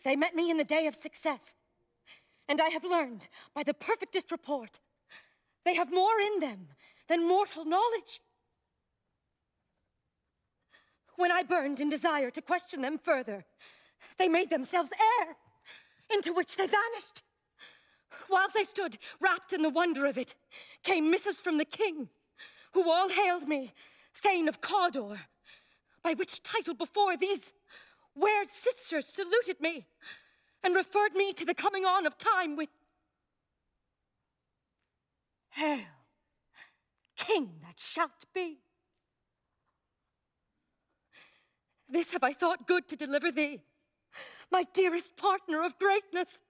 They met me in the day of success, and I have learned by the perfectest report they have more in them than mortal knowledge. When I burned in desire to question them further, they made themselves air, into which they vanished. Whilst I stood wrapped in the wonder of it, came missives from the king, who all hailed me Thane of Cawdor, by which title before these weird sisters saluted me, and referred me to the coming on of time with, "Hail, king that shalt be." This have I thought good to deliver thee, my dearest partner of greatness,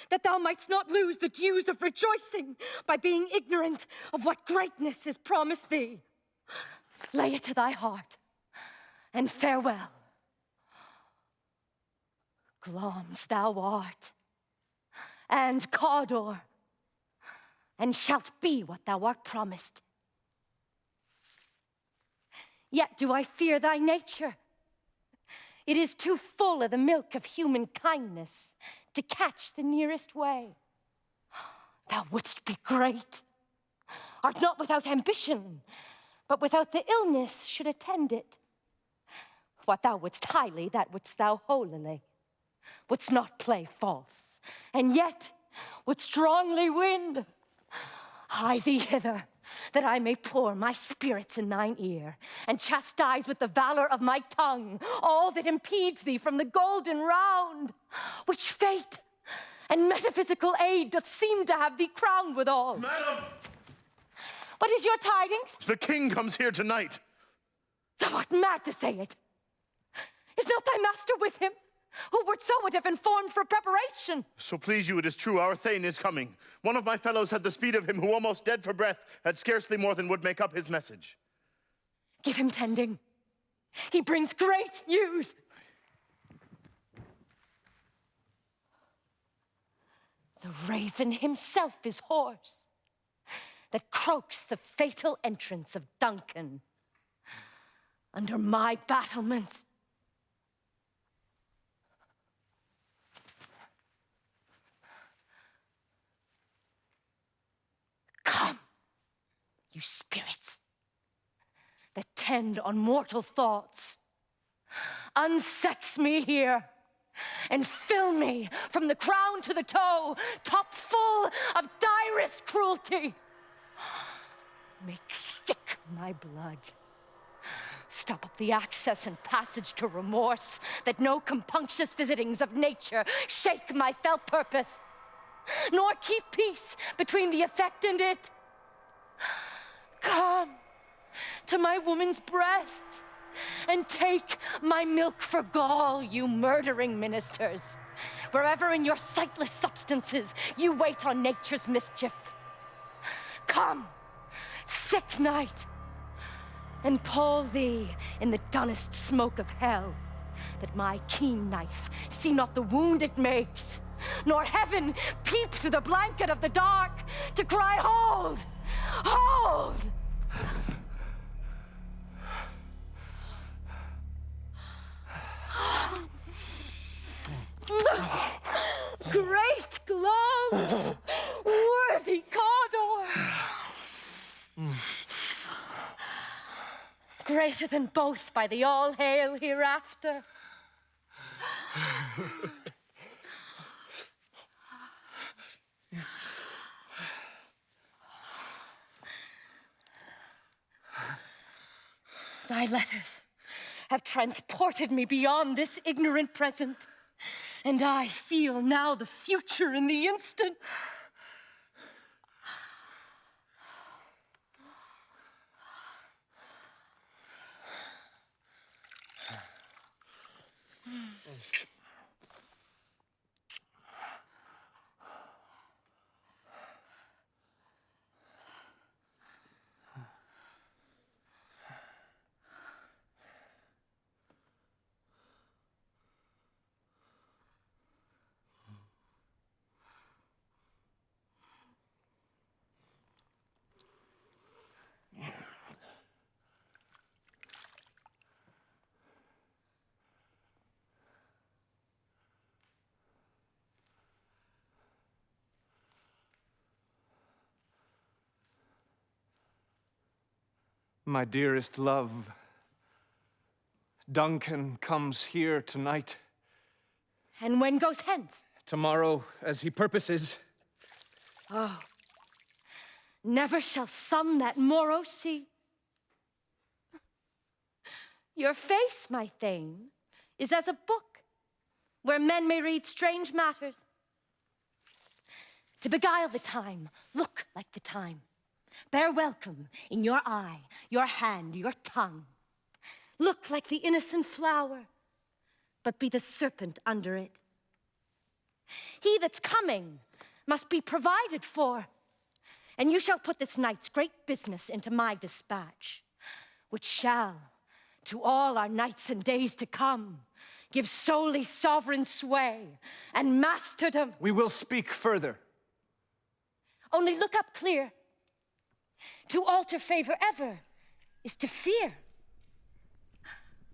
that thou mightst not lose the dues of rejoicing by being ignorant of what greatness is promised thee. Lay it to thy heart, and farewell. Glamis thou art, and Cawdor, and shalt be what thou art promised. Yet do I fear thy nature. It is too full of the milk of human kindness to catch the nearest way. Thou wouldst be great, art not without ambition, but without the illness should attend it. What thou wouldst highly, that wouldst thou holily, wouldst not play false, and yet would strongly win. Hie thee hither, that I may pour my spirits in thine ear, and chastise with the valor of my tongue all that impedes thee from the golden round, which fate and metaphysical aid doth seem to have thee crowned withal. Madam! What is your tidings? The king comes here tonight. Thou art mad to say it. Is not thy master with him? Who wert so would have informed for preparation. So please you, it is true, our Thane is coming. One of my fellows had the speed of him, who almost dead for breath, had scarcely more than would make up his message. Give him tending. He brings great news. The raven himself is hoarse, that croaks the fatal entrance of Duncan under my battlements. Come, you spirits that tend on mortal thoughts, unsex me here and fill me from the crown to the toe, top full of direst cruelty. Make thick my blood. Stop up the access and passage to remorse, that no compunctious visitings of nature shake my felt purpose, nor keep peace between the effect and it. Come to my woman's breast, and take my milk for gall, you murdering ministers, wherever in your sightless substances you wait on nature's mischief. Come, thick night, and pull thee in the dunnest smoke of hell, that my keen knife see not the wound it makes, nor heaven peep through the blanket of the dark to cry, hold, hold! Great Glamis, worthy Cawdor! Greater than both by the all-hail hereafter. Thy letters have transported me beyond this ignorant present, and I feel now the future in the instant. My dearest love, Duncan comes here tonight. And when goes hence? Tomorrow, as he purposes. Oh, never shall sun that morrow see. Your face, my Thane, is as a book, where men may read strange matters. To beguile the time, look like the time. Bear welcome in your eye, your hand, your tongue. Look like the innocent flower, but be the serpent under it. He that's coming must be provided for, and you shall put this night's great business into my dispatch, which shall, to all our nights and days to come, give solely sovereign sway and masterdom. We will speak further. Only look up clear. To alter favor ever is to fear.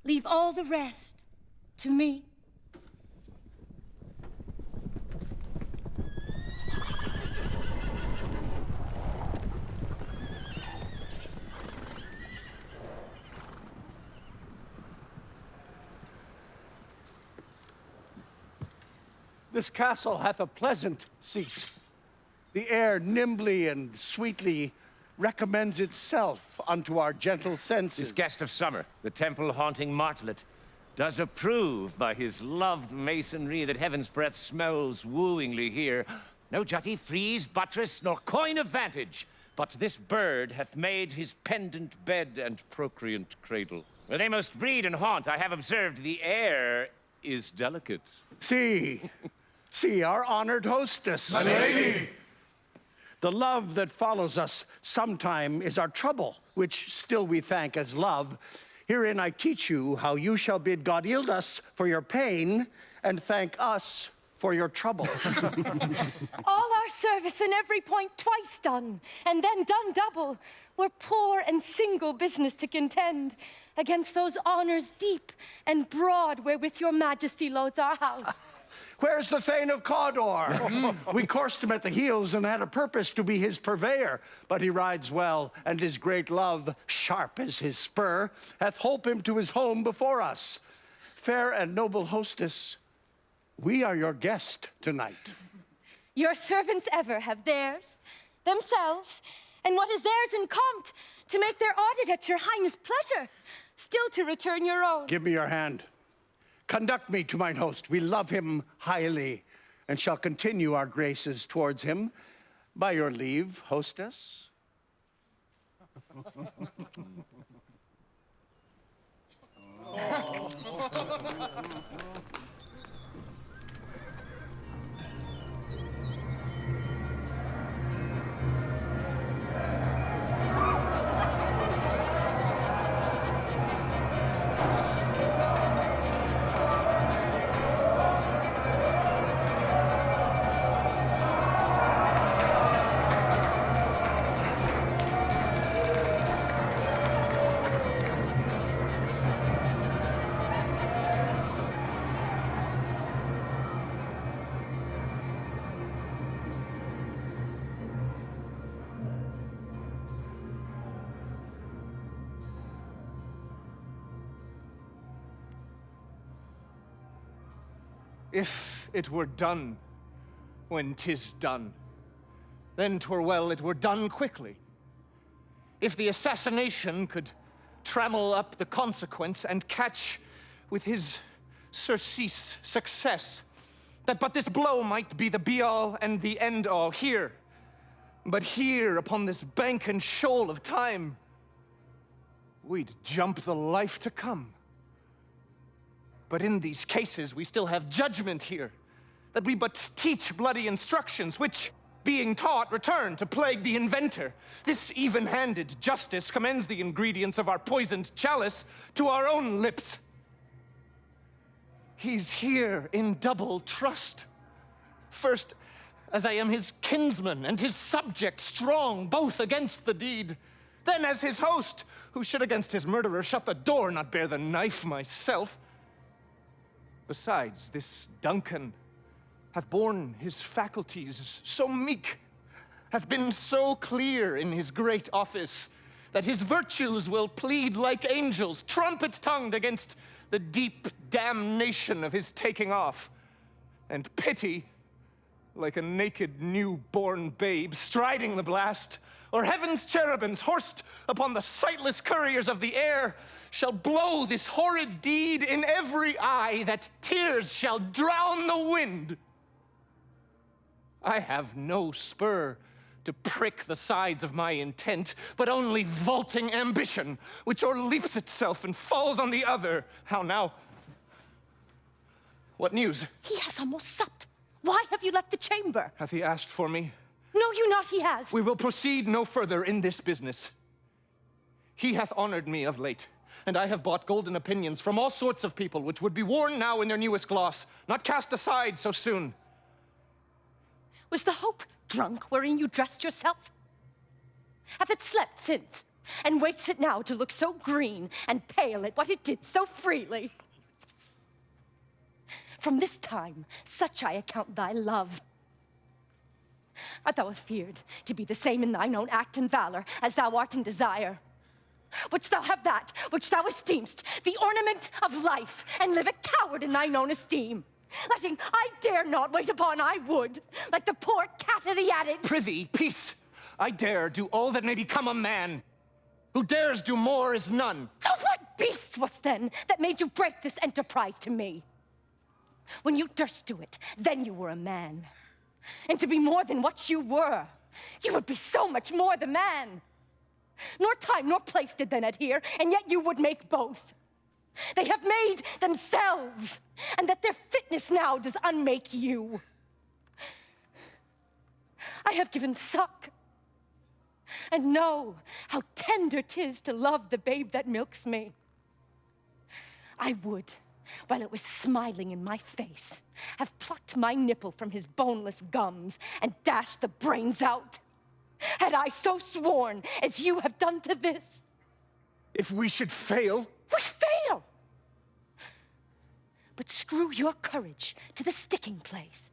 Leave all the rest to me. This castle hath a pleasant seat. The air nimbly and sweetly recommends itself unto our gentle senses. This guest of summer, the temple-haunting martlet, does approve by his loved masonry that heaven's breath smells wooingly here. No jutty frieze, buttress, nor coign of vantage, but this bird hath made his pendant bed and procreant cradle. Where they most breed and haunt, I have observed the air is delicate. See, see our honored hostess. My lady! The love that follows us sometime is our trouble, which still we thank as love. Herein I teach you how you shall bid God yield us for your pain and thank us for your trouble. All our service in every point twice done, and then done double. We're poor and single business to contend against those honors deep and broad wherewith your majesty loads our house. Where's the Thane of Cawdor? We coursed him at the heels and had a purpose to be his purveyor, but he rides well, and his great love, sharp as his spur, hath holp him to his home before us. Fair and noble hostess, we are your guest tonight. Your servants ever have theirs, themselves, and what is theirs in compt, to make their audit at your highness' pleasure, still to return your own. Give me your hand. Conduct me to mine host. We love him highly, and shall continue our graces towards him. By your leave, hostess. If it were done when 'tis done, then 'twere well it were done quickly. If the assassination could trammel up the consequence and catch with his surcease success, that but this blow might be the be-all and the end-all here, but here upon this bank and shoal of time, we'd jump the life to come. But in these cases, we still have judgment here, that we but teach bloody instructions, which, being taught, return to plague the inventor. This even-handed justice commends the ingredients of our poisoned chalice to our own lips. He's here in double trust. First, as I am his kinsman and his subject, strong both against the deed. Then as his host, who should against his murderer shut the door, not bear the knife myself. Besides, this Duncan hath borne his faculties so meek, hath been so clear in his great office, that his virtues will plead like angels, trumpet-tongued against the deep damnation of his taking off, and pity, like a naked newborn babe striding the blast, or heaven's cherubims horsed upon the sightless couriers of the air, shall blow this horrid deed in every eye, that tears shall drown the wind. I have no spur to prick the sides of my intent, but only vaulting ambition, which o'erleaps itself and falls on the other. How now? What news? He has almost supped. Why have you left the chamber? Hath he asked for me? No, you not, he has. We will proceed no further in this business. He hath honored me of late, and I have bought golden opinions from all sorts of people, which would be worn now in their newest gloss, not cast aside so soon. Was the hope drunk wherein you dressed yourself? Hath it slept since, and wakes it now to look so green and pale at what it did so freely? From this time, such I account thy love. Art thou afeard to be the same in thine own act and valor as thou art in desire? Wouldst thou have that which thou esteem'st, the ornament of life, and live a coward in thine own esteem? Letting I dare not wait upon I would, like the poor cat of the adage. Prithee, peace. I dare do all that may become a man. Who dares do more is none. So what beast was then that made you break this enterprise to me? When you durst do it, then you were a man. And to be more than what you were, you would be so much more the man. Nor time nor place did then adhere, and yet you would make both. They have made themselves, and that their fitness now does unmake you. I have given suck, and know how tender 'tis to love the babe that milks me. I would, while it was smiling in my face, have plucked my nipple from his boneless gums and dashed the brains out, had I so sworn as you have done to this. If we should fail? We fail! But screw your courage to the sticking place,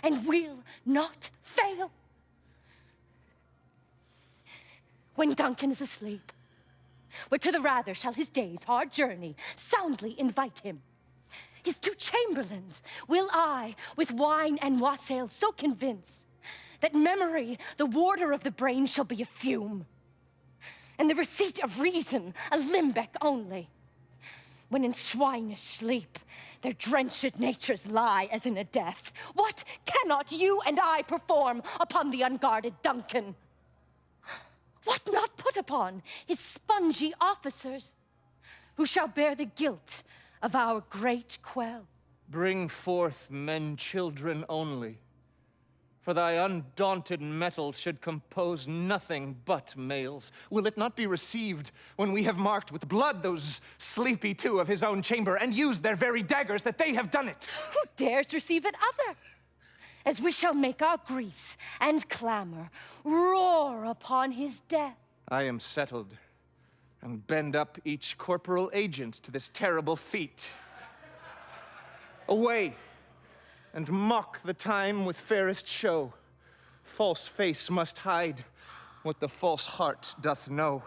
and we'll not fail. When Duncan is asleep, where to the rather shall his day's hard journey soundly invite him, his two chamberlains will I with wine and wassail so convince, that memory, the warder of the brain, shall be a fume, and the receipt of reason a limbeck only, when in swinish sleep their drenched natures lie as in a death. What cannot you and I perform upon the unguarded Duncan? What not put upon his spongy officers, who shall bear the guilt of our great quell? Bring forth men children only, for thy undaunted metal should compose nothing but males. Will it not be received when we have marked with blood those sleepy two of his own chamber, and used their very daggers that they have done it? Who dares receive it other? As we shall make our griefs and clamor roar upon his death. I am settled, and bend up each corporal agent to this terrible feat. Away, and mock the time with fairest show. False face must hide what the false heart doth know.